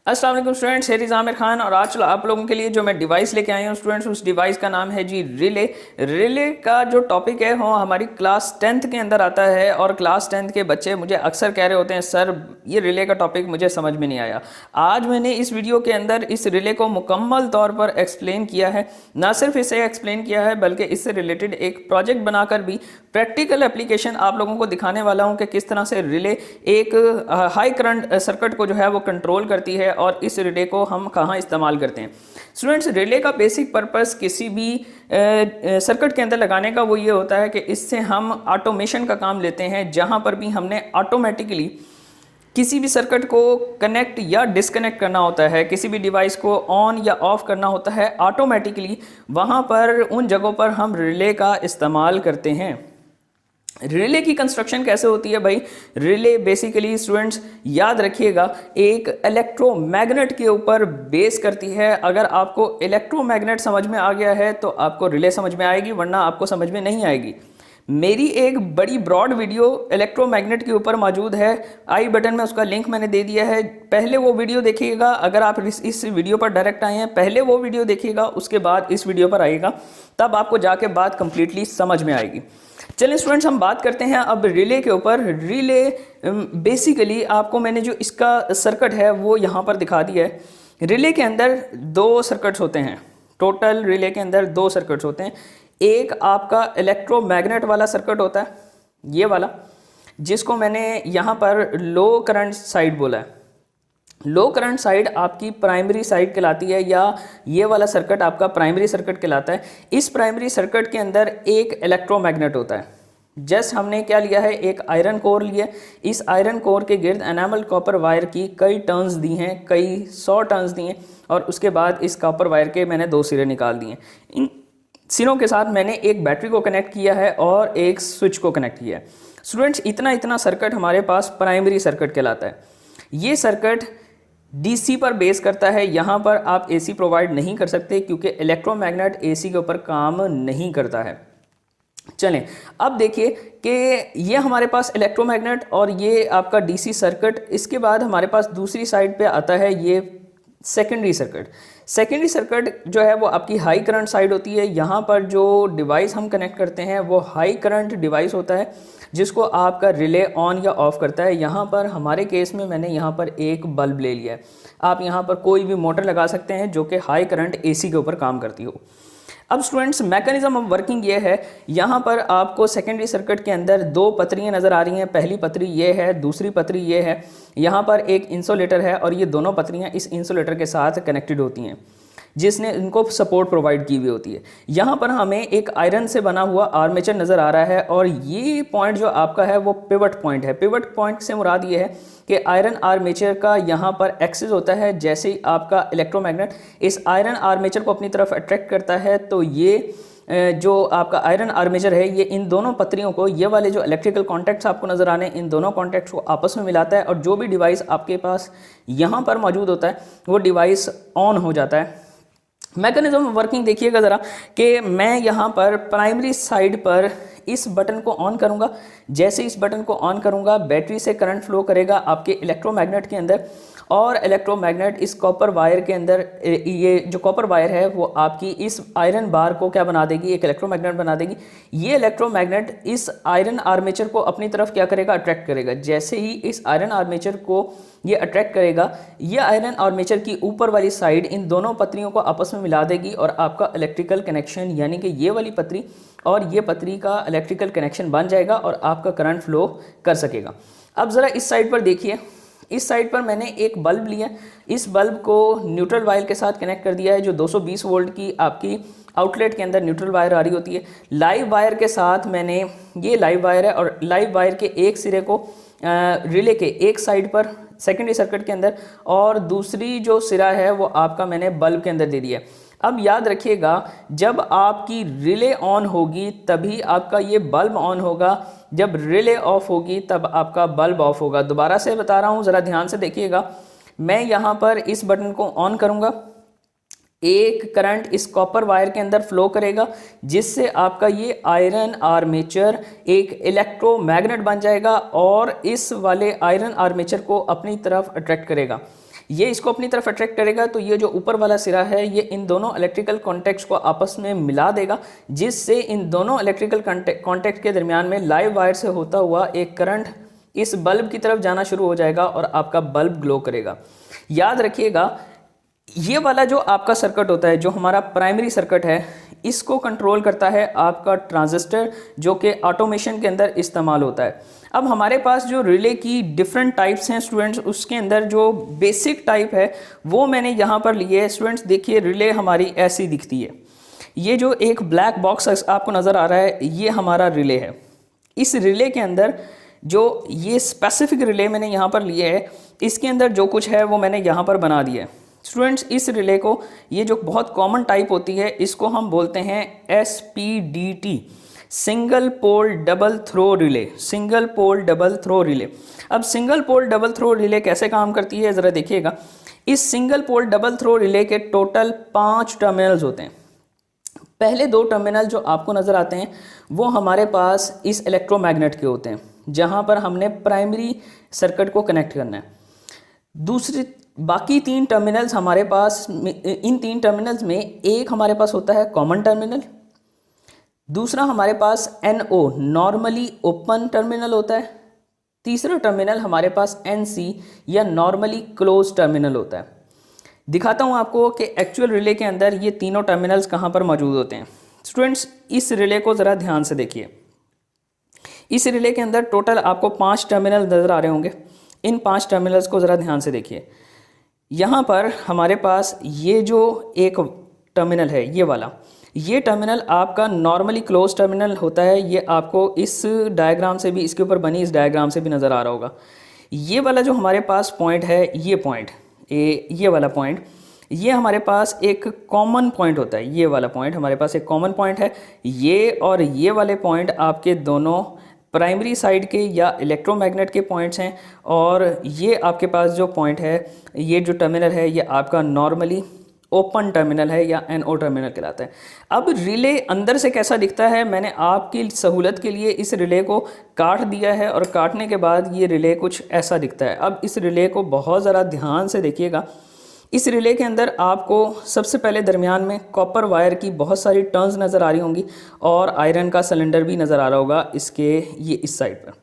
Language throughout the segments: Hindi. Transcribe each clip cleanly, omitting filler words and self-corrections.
अस्सलाम वालेकुम स्टूडेंट्स, हेरिज आमिर खान और आज आप लोगों के लिए जो मैं डिवाइस लेके आई हूँ स्टूडेंट्स, उस डिवाइस का नाम है जी रिले। रिले का जो टॉपिक है वो हमारी क्लास 10th के अंदर आता है और क्लास 10th के बच्चे मुझे अक्सर कह रहे होते हैं सर ये रिले का टॉपिक मुझे समझ में नहीं आया। आज मैंने इस वीडियो के अंदर इस रिले को मुकम्मल तौर पर एक्सप्लेन किया है। ना सिर्फ इसे एक्सप्लेन किया है बल्कि इससे रिलेटेड एक प्रोजेक्ट बनाकर भी प्रैक्टिकल एप्लीकेशन आप लोगों को दिखाने वाला हूँ कि किस तरह से रिले एक हाई करंट सर्किट को जो है वो कंट्रोल करती है और इस रिले को हम कहाँ इस्तेमाल करते हैं। स्टूडेंट्स, रिले का बेसिक पर्पस किसी भी सर्किट के अंदर लगाने का वो ये होता है कि इससे हम ऑटोमेशन का काम लेते हैं, जहाँ पर भी हमने ऑटोमेटिकली किसी भी सर्किट को कनेक्ट या डिस्कनेक्ट करना होता है, किसी भी डिवाइस को ऑन या ऑफ करना होता है ऑटोमेटिकली, वहाँ पर उन जगहों पर हम रिले का इस्तेमाल करते हैं। रिले की कंस्ट्रक्शन कैसे होती है भाई? रिले बेसिकली स्टूडेंट्स याद रखिएगा एक इलेक्ट्रोमैग्नेट के ऊपर बेस करती है। अगर आपको इलेक्ट्रोमैग्नेट समझ में आ गया है तो आपको रिले समझ में आएगी, वरना आपको समझ में नहीं आएगी। मेरी एक बड़ी ब्रॉड वीडियो इलेक्ट्रोमैग्नेट के ऊपर मौजूद है, आई बटन में उसका लिंक मैंने दे दिया है, पहले वो वीडियो देखिएगा। अगर आप इस वीडियो पर डायरेक्ट आए हैं, पहले वो वीडियो देखिएगा, उसके बाद इस वीडियो पर आइएगा, तब आपको जाके बात कंप्लीटली समझ में आएगी। चलिए स्टूडेंट्स, हम बात करते हैं अब रिले के ऊपर। रिले बेसिकली आपको मैंने जो इसका सर्किट है वो यहाँ पर दिखा दिया है। रिले के अंदर दो सर्किट्स होते हैं, टोटल रिले के अंदर दो सर्किट्स होते हैं। एक आपका इलेक्ट्रोमैग्नेट वाला सर्किट होता है, ये वाला, जिसको मैंने यहाँ पर लो करंट साइड बोला है। लो करंट साइड आपकी प्राइमरी साइड कहलाती है, या ये वाला सर्किट आपका प्राइमरी सर्किट कहलाता है। इस प्राइमरी सर्किट के अंदर एक इलेक्ट्रोमैग्नेट होता है। जस्ट हमने क्या लिया है, एक आयरन कोर लिया। इस आयरन कोर के गिर्द एनामल कॉपर वायर की कई टर्न्स दी हैं, कई 100 टर्न्स दी हैं, और उसके बाद इस कॉपर वायर के मैंने 2 सिरे निकाल दिए। इन सिरों के साथ मैंने एक बैटरी को कनेक्ट किया है और एक स्विच को कनेक्ट किया है। स्टूडेंट्स, इतना सर्किट हमारे पास प्राइमरी सर्किट कहलाता है। ये सर्किट डीसी पर बेस करता है। यहाँ पर आप एसी प्रोवाइड नहीं कर सकते क्योंकि इलेक्ट्रोमैग्नेट एसी के ऊपर काम नहीं करता है। चलें, अब देखिए कि ये हमारे पास इलेक्ट्रोमैग्नेट और ये आपका डीसी सर्किट। इसके बाद हमारे पास दूसरी साइड पे आता है ये सेकेंडरी सर्किट। सेकेंडरी सर्किट जो है वो आपकी हाई करंट साइड होती है। यहाँ पर जो डिवाइस हम कनेक्ट करते हैं वो हाई करंट डिवाइस होता है, जिसको आपका रिले ऑन या ऑफ करता है। यहाँ पर हमारे केस में मैंने यहाँ पर एक बल्ब ले लिया है। आप यहाँ पर कोई भी मोटर लगा सकते हैं जो कि हाई करंट एसी के ऊपर काम करती हो। अब स्टूडेंट्स, मैकेनिज्म ऑफ वर्किंग ये है, यहाँ पर आपको सेकेंडरी सर्किट के अंदर 2 पत्रियाँ नज़र आ रही हैं। पहली पत्री ये है, दूसरी पत्री ये है। यहाँ पर एक इंसुलेटर है और ये दोनों पत्रियाँ इस इंसुलेटर के साथ कनेक्टेड होती हैं, जिसने इनको सपोर्ट प्रोवाइड की हुई होती है। यहाँ पर हमें एक आयरन से बना हुआ आर्मेचर नज़र आ रहा है और ये पॉइंट जो आपका है वो पिवट पॉइंट है। पिवट पॉइंट से मुराद ये है कि आयरन आर्मेचर का यहाँ पर एक्सिस होता है। जैसे ही आपका इलेक्ट्रोमैग्नेट इस आयरन आर्मेचर को अपनी तरफ अट्रैक्ट करता है तो ये जो आपका आयरन आर्मेचर है ये इन दोनों पत्रियों को, ये वाले जो इलेक्ट्रिकल कॉन्टैक्ट्स आपको नज़र आने, इन दोनों कॉन्टैक्ट्स को आपस में मिलाता है और जो भी डिवाइस आपके पास यहाँ पर मौजूद होता है वो डिवाइस ऑन हो जाता है। मैकेनिज्म वर्किंग देखिएगा ज़रा कि मैं यहाँ पर प्राइमरी साइड पर इस बटन को ऑन करूँगा। जैसे इस बटन को ऑन करूँगा बैटरी से करंट फ्लो करेगा आपके इलेक्ट्रोमैग्नेट के अंदर, और इलेक्ट्रोमैग्नेट इस कॉपर वायर के अंदर, ये जो कॉपर वायर है वो आपकी इस आयरन बार को क्या बना देगी, एक इलेक्ट्रोमैग्नेट बना देगी। ये इलेक्ट्रोमैग्नेट इस आयरन आर्मेचर को अपनी तरफ क्या करेगा, अट्रैक्ट करेगा। जैसे ही इस आयरन आर्मेचर को ये अट्रैक्ट करेगा, ये आयरन आर्मेचर की ऊपर वाली साइड इन दोनों पत्रियों को आपस में मिला देगी और आपका इलेक्ट्रिकल कनेक्शन, यानी कि ये वाली पत्री और ये पत्री का इलेक्ट्रिकल कनेक्शन बन जाएगा और आपका करंट फ्लो कर सकेगा। अब ज़रा इस साइड पर देखिए, इस साइड पर मैंने एक बल्ब लिया। इस बल्ब को न्यूट्रल वायर के साथ कनेक्ट कर दिया है, जो 220 वोल्ट की आपकी आउटलेट के अंदर न्यूट्रल वायर आ रही होती है। लाइव वायर के साथ मैंने, ये लाइव वायर है और लाइव वायर के एक सिरे को रिले के एक साइड पर सेकेंडरी सर्किट के अंदर और दूसरी जो सिरा है वो आपका मैंने बल्ब के अंदर दे दिया। अब याद रखिएगा, जब आपकी रिले ऑन होगी तभी आपका ये बल्ब ऑन होगा, जब रिले ऑफ होगी तब आपका बल्ब ऑफ होगा। दोबारा से बता रहा हूँ, ज़रा ध्यान से देखिएगा। मैं यहाँ पर इस बटन को ऑन करूँगा, एक करंट इस कॉपर वायर के अंदर फ्लो करेगा, जिससे आपका ये आयरन आर्मेचर एक इलेक्ट्रोमैग्नेट बन जाएगा और इस वाले आयरन आर्मेचर को अपनी तरफ अट्रैक्ट करेगा। ये इसको अपनी तरफ अट्रैक्ट करेगा, तो ये जो ऊपर वाला सिरा है ये इन दोनों इलेक्ट्रिकल कॉन्टैक्ट्स को आपस में मिला देगा, जिससे इन दोनों इलेक्ट्रिकल कॉन्टैक्ट के दरमियान में लाइव वायर से होता हुआ एक करंट इस बल्ब की तरफ जाना शुरू हो जाएगा और आपका बल्ब ग्लो करेगा। याद रखिएगा, ये वाला जो आपका सर्किट होता है, जो हमारा प्राइमरी सर्किट है, इसको कंट्रोल करता है आपका ट्रांजिस्टर, जो कि ऑटोमेशन के अंदर इस्तेमाल होता है। अब हमारे पास जो रिले की डिफरेंट टाइप्स हैं स्टूडेंट्स, उसके अंदर जो बेसिक टाइप है वो मैंने यहाँ पर लिए है। स्टूडेंट्स देखिए, रिले हमारी ऐसी दिखती है। ये जो एक ब्लैक बॉक्स आपको नज़र आ रहा है, ये हमारा रिले है। इस रिले के अंदर जो ये स्पेसिफिक रिले मैंने यहाँ पर लिए है, इसके अंदर जो कुछ है वो मैंने यहाँ पर बना दिया है। स्टूडेंट्स, इस रिले को, ये जो बहुत कॉमन टाइप होती है, इसको हम बोलते हैं SPDT, single pole double throw relay. Single pole double throw relay. अब single pole double throw relay कैसे काम करती है ज़रा देखिएगा। इस single pole double throw relay के टोटल 5 टर्मिनल्स होते हैं। पहले 2 टर्मिनल जो आपको नज़र आते हैं वो हमारे पास इस इलेक्ट्रोमैग्नेट के होते हैं, जहाँ पर हमने प्राइमरी सर्किट को कनेक्ट करना है। दूसरी बाकी 3 टर्मिनल्स हमारे पास, इन 3 टर्मिनल्स में एक हमारे पास होता है कॉमन टर्मिनल, दूसरा हमारे पास NO नॉर्मली ओपन टर्मिनल होता है, तीसरा टर्मिनल हमारे पास NC या नॉर्मली क्लोज टर्मिनल होता है। दिखाता हूँ आपको कि एक्चुअल रिले के अंदर ये तीनों टर्मिनल्स कहाँ पर मौजूद होते हैं। स्टूडेंट्स, इस रिले को ज़रा ध्यान से देखिए। इस रिले के अंदर टोटल आपको 5 टर्मिनल नज़र आ रहे होंगे। इन 5 टर्मिनल्स को ज़रा ध्यान से देखिए। यहाँ पर हमारे पास ये जो एक टर्मिनल है, ये वाला, ये टर्मिनल आपका नॉर्मली क्लोज टर्मिनल होता है। ये आपको इस डायग्राम से भी, इसके ऊपर बनी इस डायग्राम से भी नज़र आ रहा होगा। ये वाला जो हमारे पास पॉइंट है, ये पॉइंट, ये वाला पॉइंट, ये हमारे पास एक कॉमन पॉइंट होता है। ये वाला पॉइंट हमारे पास एक कॉमन पॉइंट है। ये और ये वाले पॉइंट आपके दोनों प्राइमरी साइड के या इलेक्ट्रोमैग्नेट के पॉइंट्स हैं, और ये आपके पास जो पॉइंट है, ये जो टर्मिनल है, ये आपका नॉर्मली ओपन टर्मिनल है या NO टर्मिनल कहलाता है। अब रिले अंदर से कैसा दिखता है, मैंने आपकी सहूलत के लिए इस रिले को काट दिया है, और काटने के बाद ये रिले कुछ ऐसा दिखता है। अब इस रिले को बहुत ज़रा ध्यान से देखिएगा। इस रिले के अंदर आपको सबसे पहले दरमियान में कॉपर वायर की बहुत सारी टर्न्स नज़र आ रही होंगी, और आयरन का सिलेंडर भी नज़र आ रहा होगा इसके, ये इस साइड पर।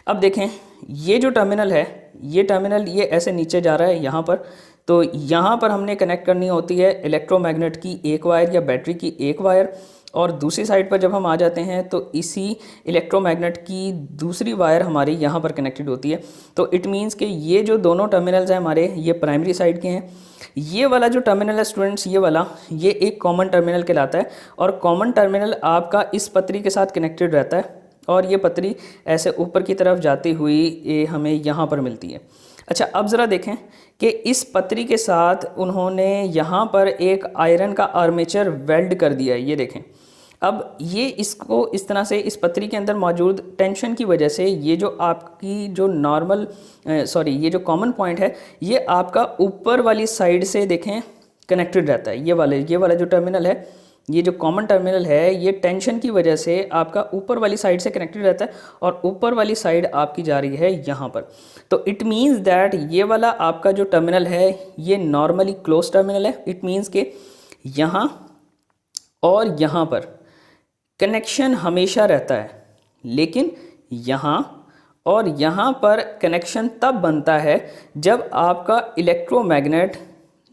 अब देखें, ये जो टर्मिनल है, ये टर्मिनल ये ऐसे नीचे जा रहा है यहाँ पर, तो यहाँ पर हमने कनेक्ट करनी होती है इलेक्ट्रोमैग्नेट की एक वायर या बैटरी की एक वायर, और दूसरी साइड पर जब हम आ जाते हैं तो इसी इलेक्ट्रोमैग्नेट की दूसरी वायर हमारी यहाँ पर कनेक्टेड होती है। तो इट मीन्स कि ये जो दोनों टर्मिनल्स हैं हमारे, ये प्राइमरी साइड के हैं। ये वाला जो टर्मिनल है स्टूडेंट्स, ये वाला, ये एक कॉमन टर्मिनल कहलाता है, और कॉमन टर्मिनल आपका इस पतरी के साथ कनेक्टेड रहता है, और ये पतरी ऐसे ऊपर की तरफ जाती हुई ये हमें यहाँ पर मिलती है। अच्छा, अब ज़रा देखें कि इस पतरी के साथ उन्होंने यहाँ पर एक आयरन का आर्मेचर वेल्ड कर दिया है। ये देखें, अब ये इसको इस तरह से इस पतरी के अंदर मौजूद टेंशन की वजह से ये जो आपकी जो ये जो कॉमन पॉइंट है, ये आपका ऊपर वाली साइड से देखें कनेक्टेड रहता है। ये वाला जो टर्मिनल है, ये जो कॉमन टर्मिनल है, ये टेंशन की वजह से आपका ऊपर वाली साइड से कनेक्टेड रहता है, और ऊपर वाली साइड आपकी जा रही है यहाँ पर। तो इट मीन्स दैट ये वाला आपका जो टर्मिनल है, ये नॉर्मली क्लोज टर्मिनल है। इट मीन्स के यहाँ और यहाँ पर कनेक्शन हमेशा रहता है, लेकिन यहाँ और यहाँ पर कनेक्शन तब बनता है जब आपका इलेक्ट्रोमैग्नेट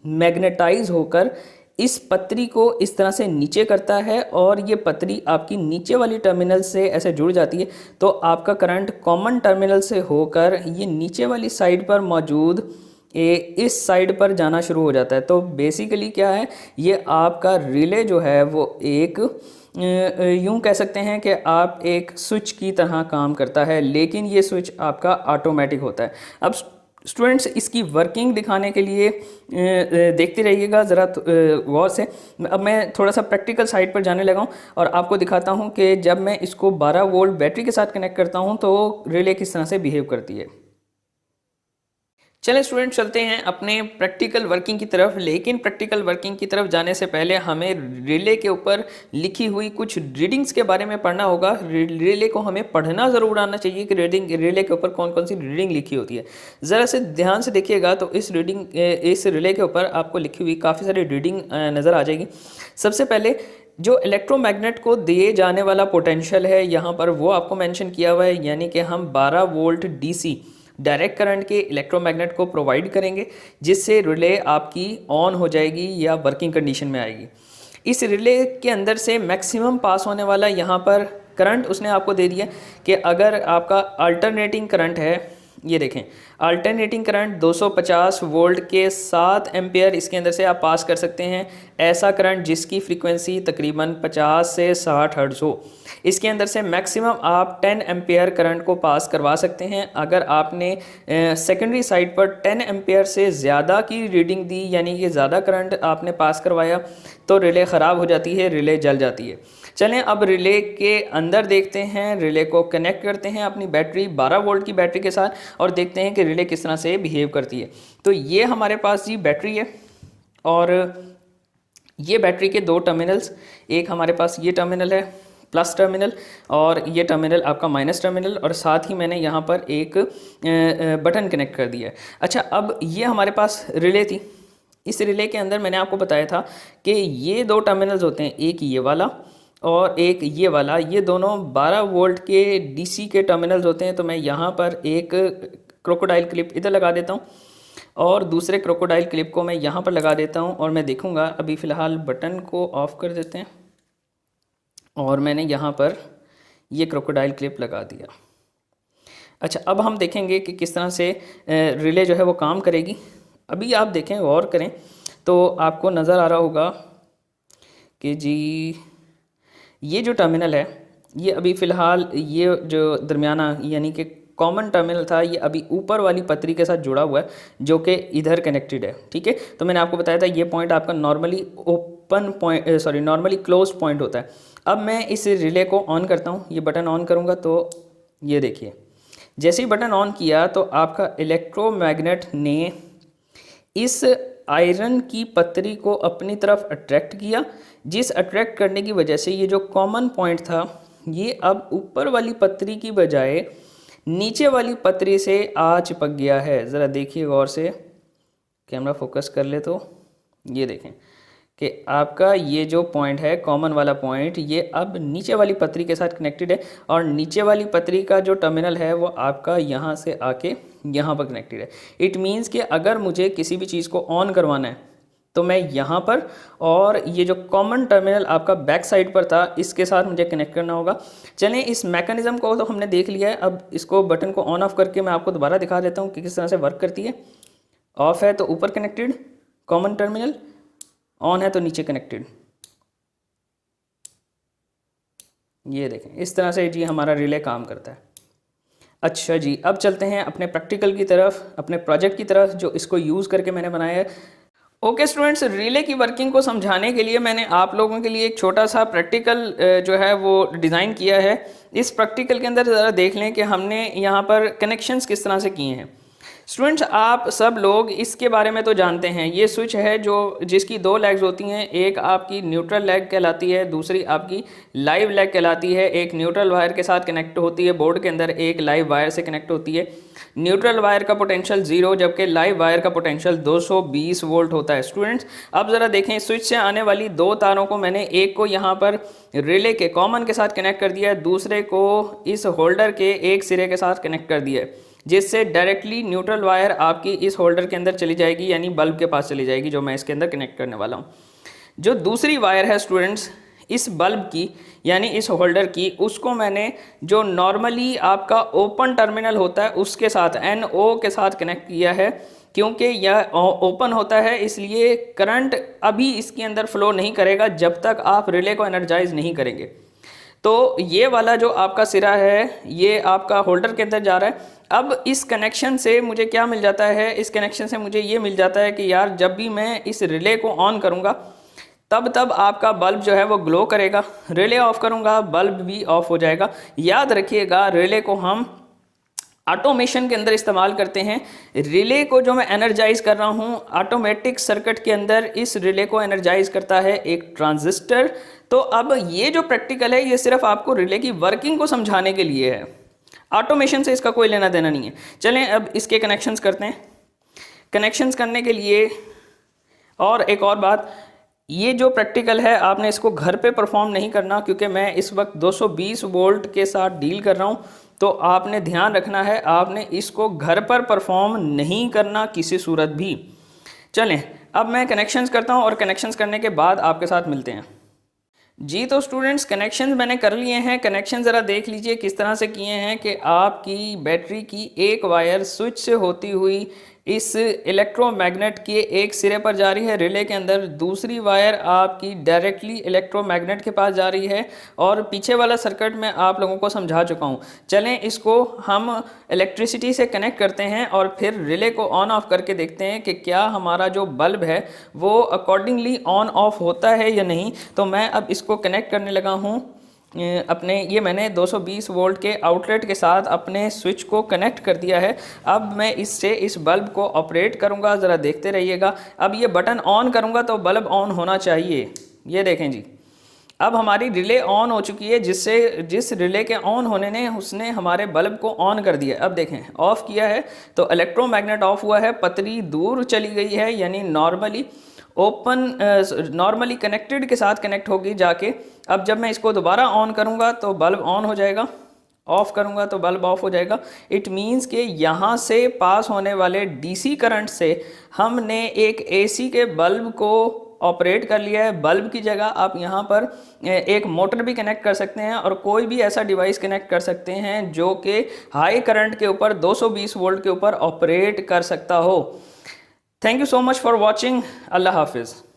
मैग्नेटाइज होकर इस पतरी को इस तरह से नीचे करता है, और ये पतरी आपकी नीचे वाली टर्मिनल से ऐसे जुड़ जाती है, तो आपका करंट कॉमन टर्मिनल से होकर ये नीचे वाली साइड पर मौजूद इस साइड पर जाना शुरू हो जाता है। तो बेसिकली क्या है, ये आपका रिले जो है वो एक यूं कह सकते हैं कि आप एक स्विच की तरह काम करता है, लेकिन ये स्विच आपका ऑटोमेटिक होता है। अब स्टूडेंट्स, इसकी वर्किंग दिखाने के लिए देखते रहिएगा ज़रा गौर से। अब मैं थोड़ा सा प्रैक्टिकल साइड पर जाने लगा हूँ, और आपको दिखाता हूँ कि जब मैं इसको 12 वोल्ट बैटरी के साथ कनेक्ट करता हूँ तो रिले किस तरह से बिहेव करती है। चलें स्टूडेंट, चलते हैं अपने प्रैक्टिकल वर्किंग की तरफ। लेकिन प्रैक्टिकल वर्किंग की तरफ जाने से पहले हमें रिले के ऊपर लिखी हुई कुछ रीडिंग्स के बारे में पढ़ना होगा। रिले को हमें पढ़ना ज़रूर आना चाहिए कि रिले के ऊपर कौन कौन सी रीडिंग लिखी होती है। ज़रा से ध्यान से देखिएगा तो इस रिले के ऊपर आपको लिखी हुई काफ़ी सारी रीडिंग नज़र आ जाएगी। सबसे पहले जो इलेक्ट्रोमैग्नेट को दिए जाने वाला पोटेंशियल है यहाँ पर वो आपको मेंशन किया हुआ है, यानी कि हम 12 वोल्ट डीसी डायरेक्ट करंट के इलेक्ट्रोमैग्नेट को प्रोवाइड करेंगे, जिससे रिले आपकी ऑन हो जाएगी या वर्किंग कंडीशन में आएगी। इस रिले के अंदर से मैक्सिमम पास होने वाला यहाँ पर करंट उसने आपको दे दिया कि अगर आपका अल्टरनेटिंग करंट है, ये देखें अल्टरनेटिंग करंट 250 वोल्ट के 7 एम्पियर इसके अंदर से आप पास कर सकते हैं। ऐसा करंट जिसकी फ्रीक्वेंसी तकरीबन 50 से 60 हर्ट्ज हो, इसके अंदर से मैक्सिमम आप 10 एम्पियर करंट को पास करवा सकते हैं। अगर आपने सेकेंडरी साइड पर 10 एम्पियर से ज़्यादा की रीडिंग दी, यानी कि ज़्यादा करंट आपने पास करवाया, तो रिले ख़राब हो जाती है, रिले जल जाती है। चलें अब रिले के अंदर देखते हैं, रिले को कनेक्ट करते हैं अपनी बैटरी 12 वोल्ट की बैटरी के साथ और देखते हैं कि रिले किस तरह से बिहेव करती है। तो ये हमारे पास जी बैटरी है और ये बैटरी के दो टर्मिनल्स, एक हमारे पास ये टर्मिनल है प्लस टर्मिनल और ये टर्मिनल आपका माइनस टर्मिनल, और साथ ही मैंने यहाँ पर एक बटन कनेक्ट कर दिया है। अच्छा, अब ये हमारे पास रिले थी। इस रिले के अंदर मैंने आपको बताया था कि ये दो टर्मिनल्स होते हैं, एक ये वाला और एक ये वाला, ये दोनों 12 वोल्ट के डीसी के टर्मिनल्स होते हैं। तो मैं यहाँ पर एक क्रोकोडाइल क्लिप इधर लगा देता हूँ और दूसरे क्रोकोडाइल क्लिप को मैं यहाँ पर लगा देता हूँ और मैं देखूँगा। अभी फ़िलहाल बटन को ऑफ़ कर देते हैं और मैंने यहाँ पर ये क्रोकोडाइल क्लिप लगा दिया। अच्छा, अब हम देखेंगे कि किस तरह से रिले जो है वो काम करेगी। अभी आप देखें, गौर करें तो आपको नज़र आ रहा होगा कि जी ये जो टर्मिनल है, ये अभी फ़िलहाल ये जो दरमियाना यानी कि कॉमन टर्मिनल था, ये अभी ऊपर वाली पतरी के साथ जुड़ा हुआ है जो कि इधर कनेक्टेड है। ठीक है, तो मैंने आपको बताया था ये पॉइंट आपका normally open point normally close point होता है। अब मैं इस रिले को ऑन करता हूँ, ये बटन ऑन करूँगा तो ये देखिए, जैसे ही बटन ऑन किया तो आपका इलेक्ट्रोमैग्नेट ने इस आयरन की पतरी को अपनी तरफ अट्रैक्ट किया, जिस अट्रैक्ट करने की वजह से ये जो कॉमन पॉइंट था ये अब ऊपर वाली पतरी की बजाय नीचे वाली पतरी से आ चिपक गया है। ज़रा देखिए गौर से, कैमरा फोकस कर ले तो ये देखें कि आपका ये जो पॉइंट है, कॉमन वाला पॉइंट, ये अब नीचे वाली पतरी के साथ कनेक्टेड है और नीचे वाली पतरी का जो टर्मिनल है वो आपका यहाँ से आके यहाँ पर कनेक्टेड है। इट मीन्स कि अगर मुझे किसी भी चीज़ को ऑन करवाना है तो मैं यहाँ पर, और ये जो कॉमन टर्मिनल आपका बैक साइड पर था इसके साथ मुझे कनेक्ट करना होगा। चलें, इस मैकेनिज़्म को तो हमने देख लिया है। अब इसको बटन को ऑन ऑफ करके मैं आपको दोबारा दिखा देता हूँ कि किस तरह से वर्क करती है। ऑफ है तो ऊपर कनेक्टेड कॉमन टर्मिनल, ऑन है तो नीचे कनेक्टेड। ये देखें, इस तरह से जी हमारा रिले काम करता है। अच्छा जी, अब चलते हैं अपने प्रैक्टिकल की तरफ, अपने प्रोजेक्ट की तरफ जो इसको यूज़ करके मैंने बनाया है। ओके स्टूडेंट्स, रिले की वर्किंग को समझाने के लिए मैंने आप लोगों के लिए एक छोटा सा प्रैक्टिकल जो है वो डिज़ाइन किया है। इस प्रैक्टिकल के अंदर ज़रा देख लें कि हमने यहाँ पर कनेक्शंस किस तरह से किए हैं। स्टूडेंट्स, आप सब लोग इसके बारे में तो जानते हैं, ये स्विच है जो जिसकी दो लेग्स होती हैं, एक आपकी न्यूट्रल लेग कहलाती है, दूसरी आपकी लाइव लेग कहलाती है। एक न्यूट्रल वायर के साथ कनेक्ट होती है बोर्ड के अंदर, एक लाइव वायर से कनेक्ट होती है। न्यूट्रल वायर का पोटेंशियल 0 जबकि लाइव वायर का पोटेंशियल 220 वोल्ट होता है। स्टूडेंट्स, अब ज़रा देखें, स्विच से आने वाली दो तारों को मैंने एक को यहाँ पर रिले के कॉमन के साथ कनेक्ट कर दिया है, दूसरे को इस होल्डर के एक सिरे के साथ कनेक्ट कर दिया है, जिससे डायरेक्टली न्यूट्रल वायर आपकी इस होल्डर के अंदर चली जाएगी, यानी बल्ब के पास चली जाएगी जो मैं इसके अंदर कनेक्ट करने वाला हूँ। जो दूसरी वायर है स्टूडेंट्स इस बल्ब की, यानी इस होल्डर की, उसको मैंने जो नॉर्मली आपका ओपन टर्मिनल होता है उसके साथ NO के साथ कनेक्ट किया है। क्योंकि यह ओपन होता है इसलिए करंट अभी इसके अंदर फ्लो नहीं करेगा जब तक आप रिले को एनर्जाइज नहीं करेंगे। तो ये वाला जो आपका सिरा है ये आपका होल्डर के अंदर जा रहा है। अब इस कनेक्शन से मुझे क्या मिल जाता है, इस कनेक्शन से मुझे ये मिल जाता है कि यार जब भी मैं इस रिले को ऑन करूँगा तब आपका बल्ब जो है वो ग्लो करेगा, रिले ऑफ करूँगा बल्ब भी ऑफ हो जाएगा। याद रखिएगा, रिले को हम ऑटोमेशन के अंदर इस्तेमाल करते हैं। रिले को जो मैं एनर्जाइज कर रहा हूँ ऑटोमेटिक सर्किट के अंदर, इस रिले को एनर्जाइज करता है एक ट्रांजिस्टर। तो अब ये जो प्रैक्टिकल है ये सिर्फ आपको रिले की वर्किंग को समझाने के लिए है, ऑटोमेशन से इसका कोई लेना देना नहीं है। चलें अब इसके कनेक्शंस करते हैं। कनेक्शंस करने के लिए और एक और बात, ये जो प्रैक्टिकल है आपने इसको घर पे परफॉर्म नहीं करना, क्योंकि मैं इस वक्त 220 वोल्ट के साथ डील कर रहा हूँ। तो आपने ध्यान रखना है, आपने इसको घर पर परफॉर्म नहीं करना किसी सूरत भी। चलें अब मैं कनेक्शंस करता हूँ और कनेक्शंस करने के बाद आपके साथ मिलते हैं। जी तो स्टूडेंट्स कनेक्शन मैंने कर लिए हैं। कनेक्शन ज़रा देख लीजिए किस तरह से किए हैं कि आपकी बैटरी की एक वायर स्विच से होती हुई इस इलेक्ट्रोमैग्नेट के एक सिरे पर जा रही है रिले के अंदर, दूसरी वायर आपकी डायरेक्टली इलेक्ट्रोमैग्नेट के पास जा रही है, और पीछे वाला सर्किट मैं आप लोगों को समझा चुका हूँ। चलें इसको हम इलेक्ट्रिसिटी से कनेक्ट करते हैं और फिर रिले को ऑन ऑफ करके देखते हैं कि क्या हमारा जो बल्ब है वो अकॉर्डिंगली ऑन ऑफ होता है या नहीं। तो मैं अब इसको कनेक्ट करने लगा हूँ अपने, ये मैंने 220 वोल्ट के आउटलेट के साथ अपने स्विच को कनेक्ट कर दिया है। अब मैं इससे इस बल्ब को ऑपरेट करूँगा, ज़रा देखते रहिएगा। अब ये बटन ऑन करूँगा तो बल्ब ऑन होना चाहिए, ये देखें जी। अब हमारी रिले ऑन हो चुकी है, जिस रिले के ऑन होने ने उसने हमारे बल्ब को ऑन कर दिया। अब देखें ऑफ़ किया है तो इलेक्ट्रोमैग्नेट ऑफ हुआ है, पतरी दूर चली गई है, यानी नॉर्मली कनेक्टेड के साथ कनेक्ट होगी जाके। अब जब मैं इसको दोबारा ऑन करूँगा तो बल्ब ऑन हो जाएगा, ऑफ़ करूँगा तो बल्ब ऑफ हो जाएगा। इट मीन्स कि यहाँ से पास होने वाले डीसी करंट से हमने एक एसी के बल्ब को ऑपरेट कर लिया है। बल्ब की जगह आप यहाँ पर एक मोटर भी कनेक्ट कर सकते हैं और कोई भी ऐसा डिवाइस कनेक्ट कर सकते हैं जो कि हाई करंट के ऊपर 220 वोल्ट के ऊपर ऑपरेट कर सकता हो। Thank you so much for watching. अल्लाह हाफिज़।